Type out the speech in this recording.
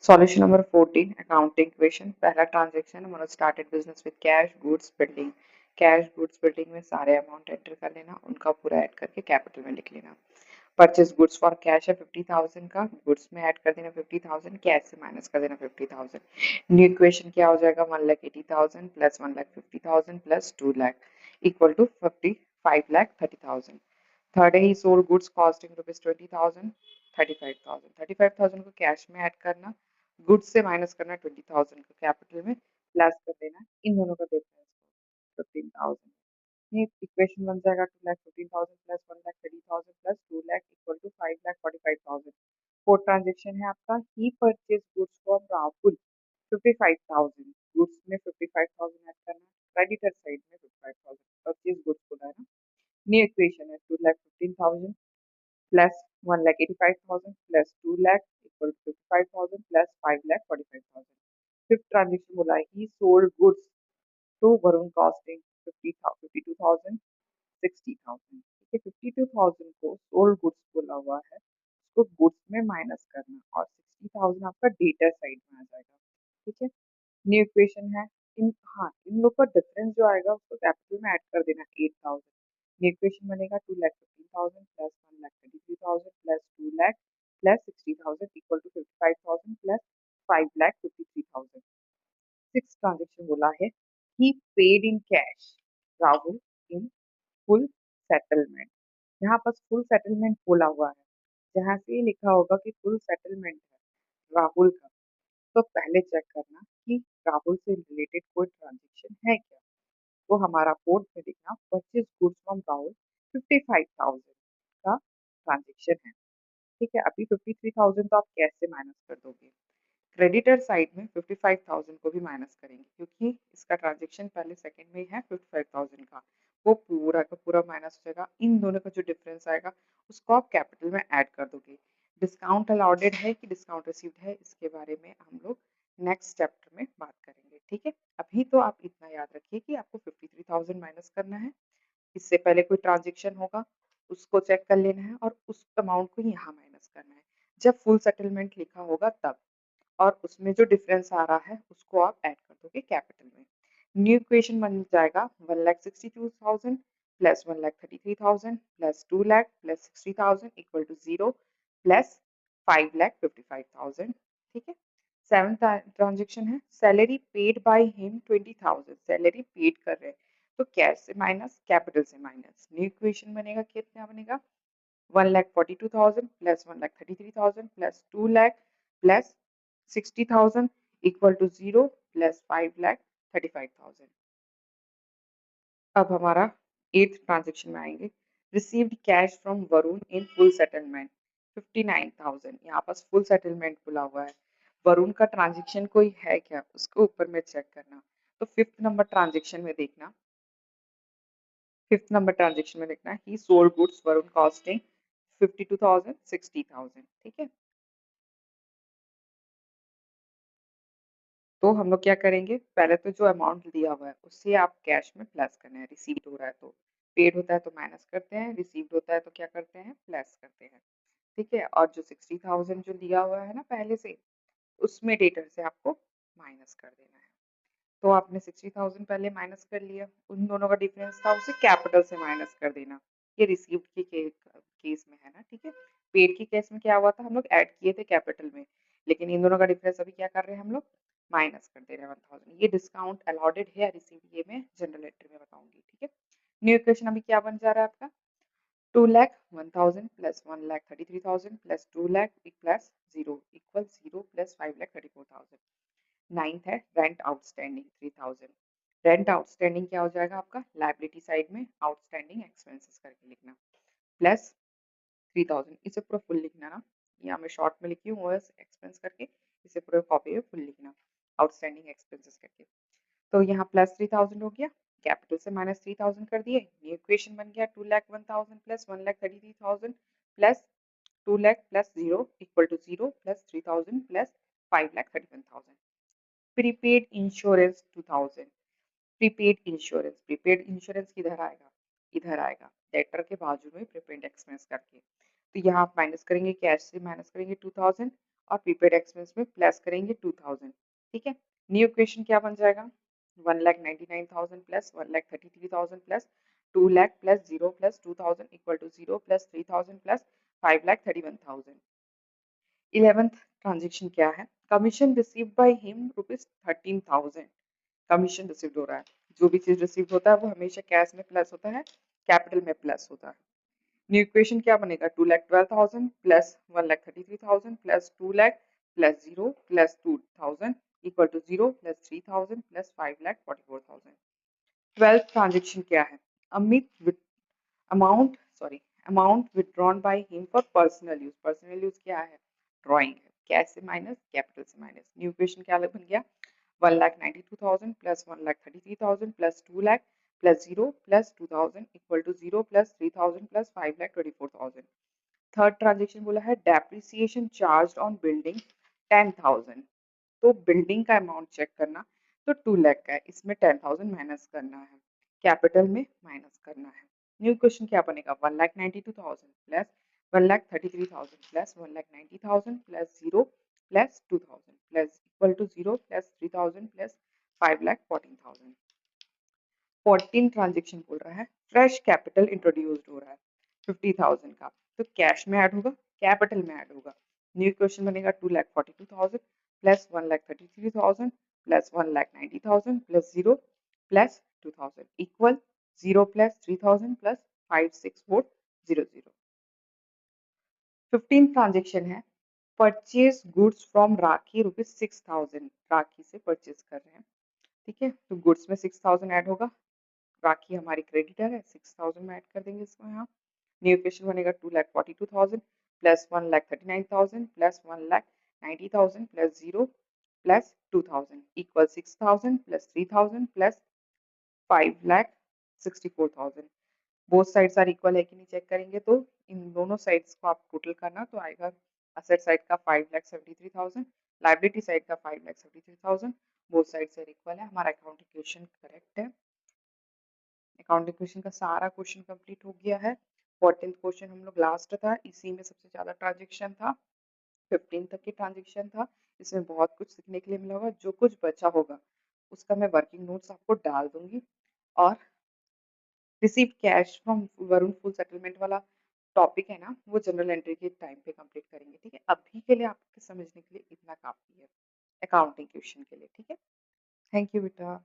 Solution number 14 accounting equation. पहला transaction हमारा started business with cash goods building. Cash goods building में सारे amount enter कर लेना, उनका पूरा ऐड करके कैपिटल में लिख लेना। परचेज गुड्स फॉर कैश है 50,000 का, गुड्स में ऐड कर देना 50,000, कैश से माइनस कर देना 50,000। न्यू इक्वेशन क्या हो जाएगा 1,80,000 plus 1,50,000 plus 2 lakh equal to 5,30,000। Third है he sold goods costing rupees 20,000, 35,000। 35,000 को कैश में ऐड करना, गुड्स से माइनस करना 20,000 को कैपिटल में, प्लस कर देना इन दोनों का डिफरेंस 15,000। ये इक्वेशन बन जाएगा 2,15,000 plus 1,30,000 plus 2 lakh equal to 5,45,000। Fourth transaction है आपका he purchased goods from Rahul 55,000, goods में 55,000 ऐड करना, क्रेडिटर साइड में 55,000, परचेज गुड्स बोला है ना। न्यू इक्वेशन है 2,15,000 plus 1,85,000 plus 2 lakh equal to 55,000 plus 5,45,000। Fifth transaction बोला है he sold goods to Varun costing 52,000 60,000। ठीक है, 52,000 को सोल्ड गुड्स बोला हुआ है, उसको गुड्स में माइनस करना और 60,000 आपका डेटर साइड में आ जाएगा। ठीक है, न्यू इक्वेशन है इन लोग का डिफरेंस जो आएगा उसको कैपिटल में ऐड कर देना 8,000। न्यू इक्वेशन बनेगा 2,15,000 plus 1,33,000 plus 2 lakh plus 60,000 equal to 55,000 plus 5,53,000। Six transaction बोला है he paid in cash Rahul in full settlement. यहाँ पर फुल सेटलमेंट बोला हुआ है, जहाँ से लिखा होगा कि फुल सेटलमेंट है राहुल का, तो पहले चेक करना कि राहुल से रिलेटेड कोई ट्रांजेक्शन है क्या। तो हमारा फोर्थ में देखना परचेज गुड्स फ्रॉम राहुल 55,000 का ट्रांजेक्शन है। ठीक है, अभी 53,000 तो आप कैश से माइनस कर दोगे, क्रेडिटर साइड में 55,000 को भी माइनस करेंगे क्योंकि इसका ट्रांजेक्शन पहले सेकंड में है 55,000 का, वो पूरा का पूरा माइनस हो जाएगा। इन दोनों का जो डिफरेंस आएगा उसको आप कैपिटल में ऐड कर दोगे। डिस्काउंट अलाउडेड है कि डिस्काउंट रिसीव्ड है, इसके बारे में हम लोग नेक्स्ट चैप्टर में बात करेंगे। ठीक है, अभी तो आप इतना याद रखिए कि आपको 53,000 माइनस करना है, इससे पहले कोई ट्रांजेक्शन होगा उसको चेक कर लेना है और उस अमाउंट को यहाँ माइनस करना है जब फुल सेटलमेंट लिखा होगा तब, और उसमें जो डिफरेंस आ रहा है उसको आप ऐड कर दोगे कैपिटल में। न्यू इक्वेशन बन जाएगा 1,62,000 plus 1,33,000 plus 2 lakh plus 60,000 equal to 0 plus 5,55,000। ठीक है, सेवंथ ट्रांजेक्शन है salary paid by him 20,000, salary paid कर रहे हैं तो कैश से माइनस कैपिटल से माइनस। न्यू इक्वेशन बनेगा कितना बनेगा 1,42,000 plus 1,33,000 plus 2 lakh plus 60,000 equal to 0 plus 5,35,000। अब हमारा एथ ट्रांजेक्शन में आएंगे received cash from Varun in full settlement 59,000। यहाँ पास फुल सेटलमेंट बोला हुआ है, वरुण का ट्रांजेक्शन कोई है क्या उसको ऊपर में चेक करना। तो फिफ्थ नंबर ट्रांजेक्शन में देखना ही सोल्ड गुड्स वरुण कॉस्टिंग 52,000 60,000। ठीक है, तो हम लोग क्या करेंगे पहले तो जो अमाउंट दिया हुआ है उससे आप कैश में प्लस करना है, रिसीव्ड हो रहा है तो पेड होता है तो माइनस करते हैं, रिसीव्ड होता है तो क्या करते हैं प्लस करते हैं। ठीक है, और जो 60,000 जो दिया हुआ है ना पहले से, उसमें डेटर से आपको माइनस कर देना है। तो आपने 60,000 पहले माइनस कर लिया, उन दोनों का डिफरेंस था उसे कैपिटल से माइनस कर देना। ये रिसीव्ड के केस में है ना। ठीक है, पेड के केस में क्या हुआ था हम लोग ऐड किए थे कैपिटल में, लेकिन इन दोनों का डिफरेंस अभी क्या कर रहे हैं हम लोग माइनस कर दे रहे हैं 1,000। ये डिस्काउंट अलाउडेड है या रिसीव्ड ये मैं जनरल एंट्री में बताऊंगी। ठीक है, न्यू इक्वेशन अभी क्या बन जा रहा है आपका 2,01,000 plus 1,33,000 plus 2 lakh plus 0 equal 0 plus 5,34,000। Ninth है रेंट आउटस्टैंडिंग 3,000। रेंट आउटस्टैंडिंग क्या हो जाएगा आपका लाइबिलिटी साइड में आउटस्टैंडिंग एक्सपेंसेस करके लिखना प्लस 3,000, इसे पूरा फुल लिखना ना, यहाँ मैं शॉर्ट में लिखी हूँ एक्सपेंस करके, इसे पूरे कॉपी में फुल लिखना आउटस्टैंडिंग एक्सपेंसेस करके। तो यहाँ प्लस 3,000 हो गया, कैपिटल से माइनस 3,000 कर दिए, न्यू इक्वेशन बन गया 2,01,000 plus 1,33,000 plus 2 lakh plus 0 equal to 0 plus 3,000 plus 5,31,000। Prepaid insurance 2,000। Prepaid insurance किधर आएगा, इधर आएगा डेटर के बाजू में प्रीपेड एक्सपेंस करके। तो यहाँ आप माइनस करेंगे कैश से माइनस करेंगे 2,000 और प्रीपेड एक्सपेंस में प्लस करेंगे 2000। ठीक है, न्यू इक्वेशन क्या बन जाएगा, 1,99,000 plus 1,33,000 plus 2 lakh plus 0 plus 2000 equal to 0 plus 3000 plus 5,31,000। 11th transaction क्या है, commission receive by him ₹13,000। Commission receive हो रहा है, जो भी चीज रिसीव होता है वो हमेशा कैश में प्लस होता है, कैपिटल में प्लस होता है। न्यू इक्वेशन क्या बनेगा, 2,12,000 plus 1,33,000 plus 2 lakh plus 0 plus 2000 equal to 0 plus 3000 plus 5,44,000। 12th transaction क्या है, Amit amount amount withdrawn by him for personal use. Personal use क्या है, ड्राइंग है, कैश से माइनस कैपिटल से माइनस। न्यू इक्वेशन क्या बन गया, 1,92,000 plus 1,33,000 plus 2 lakh plus 0 plus 2000 equal to 0 plus 3000 plus 5,24,000। Third transaction बोला है डेप्रिसिएशन चार्ज ऑन बिल्डिंग 10,000। तो बिल्डिंग का अमाउंट चेक करना, तो 2 लाख का है, इसमें 10,000 माइनस करना है, कैपिटल में माइनस करना है। न्यू क्वेश्चन क्या बनेगा, 1,92,000 plus 1,33,000 plus 1,90,000 plus 0 plus 2000 plus equal to 0 plus 3000 plus 5,14,000। 14 transaction बोल रहा है फ्रेश कैपिटल इंट्रोड्यूस्ड हो रहा है 50,000 का, तो कैश में ऐड होगा, कैपिटल में ऐड होगा। न्यू क्वेश्चन बनेगा 2,42,000 plus 1,33,000 plus 1,90,000 plus 0 plus 2000 equal 0 plus 3000 plus 5,64,000। 15 transaction है परचेज गुड्स फ्रॉम राखी ₹6,000। राखी से परचेज कर रहे हैं, ठीक है, तो गुड्स में 6,000 ऐड होगा, राखी हमारी क्रेडिटर है, 6,000 में ऐड कर देंगे इसको यहाँ। न्यू इक्वेशन बनेगा 2,42,000 plus 1,39,000 plus 1,90,000 plus 0 plus 2000 equal 6,000 plus 3,000 plus 5,64,000। Both sides are equal है कि नहीं चेक करेंगे, तो इन दोनों साइड्स को आप टोटल करना, तो आएगा असेट साइड का 5,73,000, लाइबिलिटी साइड का 5,73,000। बोथ साइड से इक्वल है, हमारा अकाउंट इक्वेशन करेक्ट है। अकाउंट इक्वेशन का सारा क्वेश्चन कंप्लीट हो गया है। 14th क्वेश्चन हम लोग लास्ट था, इसी में सबसे ज्यादा ट्रांजेक्शन था, 15 तक की ट्रांजेक्शन था। इसमें बहुत कुछ सीखने के लिए मिला होगा, जो कुछ बचा होगा उसका मैं वर्किंग नोट्स आपको डाल दूंगी। और receive cash from Varun full settlement वाला टॉपिक है ना, वो जनरल एंट्री के टाइम पे कंप्लीट करेंगे, ठीक है। अभी के लिए आपके समझने के लिए इतना काफी है अकाउंटिंग क्वेश्चन के लिए, ठीक है। थैंक यू बेटा।